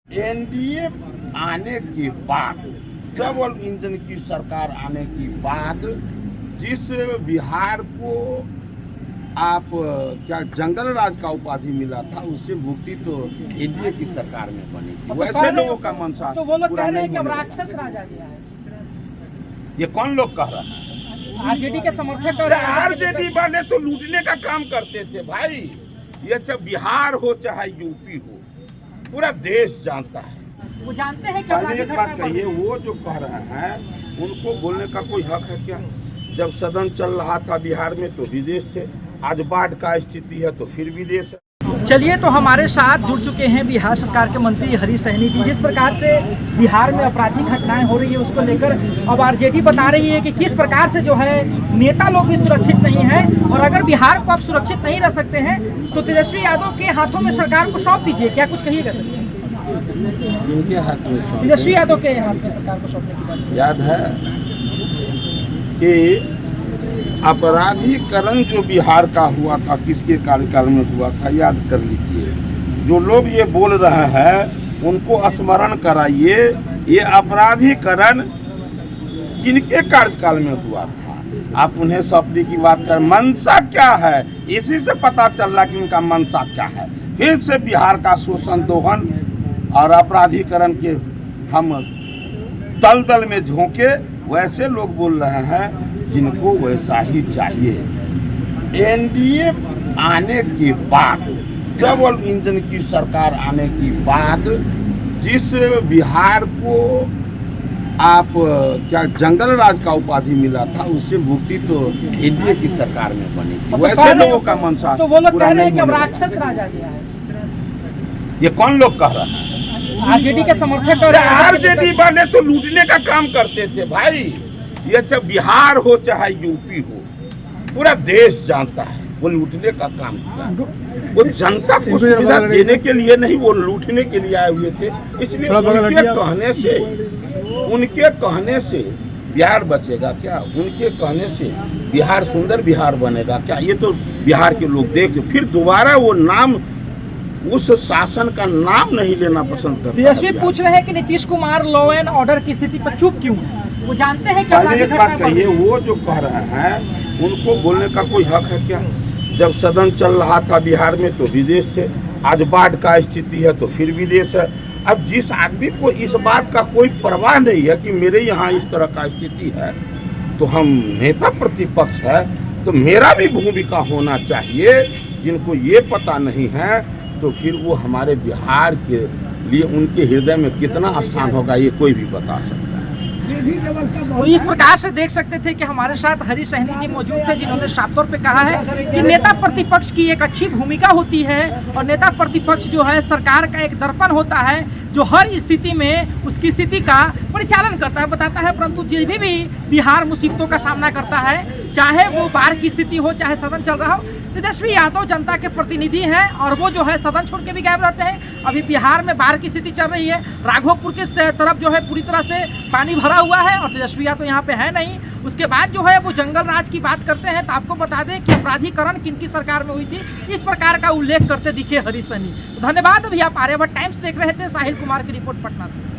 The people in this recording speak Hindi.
एनडीए आने के बाद, डबल इंजन की सरकार आने के बाद जिस बिहार को आप क्या जंगल राज का उपाधि मिला था, उससे मुक्ति तो एनडीए की सरकार में बनी थी। वैसे लोगों का मनसा तो वो लोग कह रहे हैं कि अब राक्षस राज आ गया है। ये कौन लोग कह रहा है? आरजेडी के समर्थक और आरजेडी वाले तो लूटने का काम करते थे भाई। ये चाहे बिहार हो चाहे यूपी हो, पूरा देश जानता है। वो जानते हैं कि पहले एक बात कहिए, वो जो कह रहे हैं उनको बोलने का कोई हक है क्या? जब सदन चल रहा था बिहार में तो विदेश थे, आज बाढ़ का स्थिति है तो फिर विदेश है। चलिए, तो हमारे साथ जुड़ चुके हैं बिहार सरकार के मंत्री हरीश सहनी जी। जिस प्रकार से बिहार में आपराधिक घटनाएं हो रही है उसको लेकर अब आरजेडी बता रही है कि किस प्रकार से जो है नेता लोग भी सुरक्षित नहीं हैं, और अगर बिहार को आप सुरक्षित नहीं रह सकते हैं तो तेजस्वी यादव के हाथों में सरकार को सौंप दीजिए। क्या कुछ कहिएगा सर? इनके हाथ में तेजस्वी यादव के हाथ में सरकार को सौंपने की बात याद है कि अपराधीकरण जो बिहार का हुआ था, किसके कार्यकाल में हुआ था, याद कर लीजिए। जो लोग ये बोल रहे हैं उनको स्मरण कराइए, ये अपराधीकरण किनके कार्यकाल में हुआ था। आप उन्हें सौंपने की बात कर, मनसा क्या है इसी से पता चल रहा कि उनका मनसा क्या है। फिर से बिहार का शोषण, दोहन और अपराधीकरण के हम दलदल में झोंके, वैसे लोग बोल रहे हैं जिनको वैसा ही चाहिए। एनडीए आने के बाद, डबल इंजन की सरकार आने के बाद जिस बिहार को आप क्या जंगल राज का उपाधि मिला था, उससे मुक्ति तो एनडीए की सरकार में बनी थी। वैसे लोगों का मनसा तो वो लोग कह रहे हैं कि अब राक्षस राज आ गया है। ये कौन लोग कह रहा है? आरजेडी के समर्थक और आरजेडी वाले तो लूटने का काम करते थे भाई। ये चाहे बिहार हो चाहे यूपी हो, पूरा देश जानता है। वो लूटने का काम किया, वो जनता को सुविधा देने के लिए नहीं, वो लूटने के लिए आए हुए थे। इसलिए उनके कहने से बिहार बचेगा क्या? उनके कहने से बिहार सुंदर बिहार बनेगा क्या? ये तो बिहार के लोग देख फिर दोबारा वो नाम, उस शासन का नाम नहीं लेना पसंद करते। तेजस्वी पूछ रहे हैं कि Nitish Kumar law and order की स्थिति पर चुप क्यों है? वो जानते हैं कि एक बात कहिए, वो जो कह रहे हैं उनको बोलने का कोई हक है क्या? जब सदन चल रहा था बिहार में तो विदेश थे, आज बाढ़ का स्थिति है तो फिर विदेश है। अब जिस आदमी को इस बात का कोई परवाह नहीं है कि मेरे यहाँ इस तरह का स्थिति है, तो हम नेता प्रतिपक्ष है तो मेरा भी भूमिका होना चाहिए। जिनको ये पता नहीं है तो फिर वो हमारे बिहार के लिए उनके हृदय में कितना स्थान होगा ये कोई भी बता सकता है। तो इस प्रकार से देख सकते थे कि हमारे साथ हरीश सहनी जी मौजूद थे, जिन्होंने साफ तौर पे कहा है कि नेता प्रतिपक्ष की एक अच्छी भूमिका होती है और नेता प्रतिपक्ष जो है सरकार का एक दर्पण होता है जो हर स्थिति में उसकी स्थिति का परिचालन करता है, बताता है। परंतु जो भी बिहार मुसीबतों का सामना करता है, चाहे वो बाढ़ की स्थिति हो चाहे सदन चल रहा हो, तेजस्वी यादव जनता के प्रतिनिधि हैं और वो जो है सदन छोड़ के भी गायब रहते हैं। अभी बिहार में बाढ़ की स्थिति चल रही है, राघोपुर की तरफ जो है पूरी तरह से पानी भरा हुआ है और तेजस्वी यादव यहाँ पे है नहीं। उसके बाद जो है वो जंगल राज की बात करते हैं, तो आपको बता दें कि अपराधीकरण किनकी सरकार में हुई थी, इस प्रकार का उल्लेख करते दिखे हरीश सहनी। धन्यवाद। अभी आप आर्यावर्त टाइम्स देख रहे थे। साहिल कुमार की रिपोर्ट पटना से।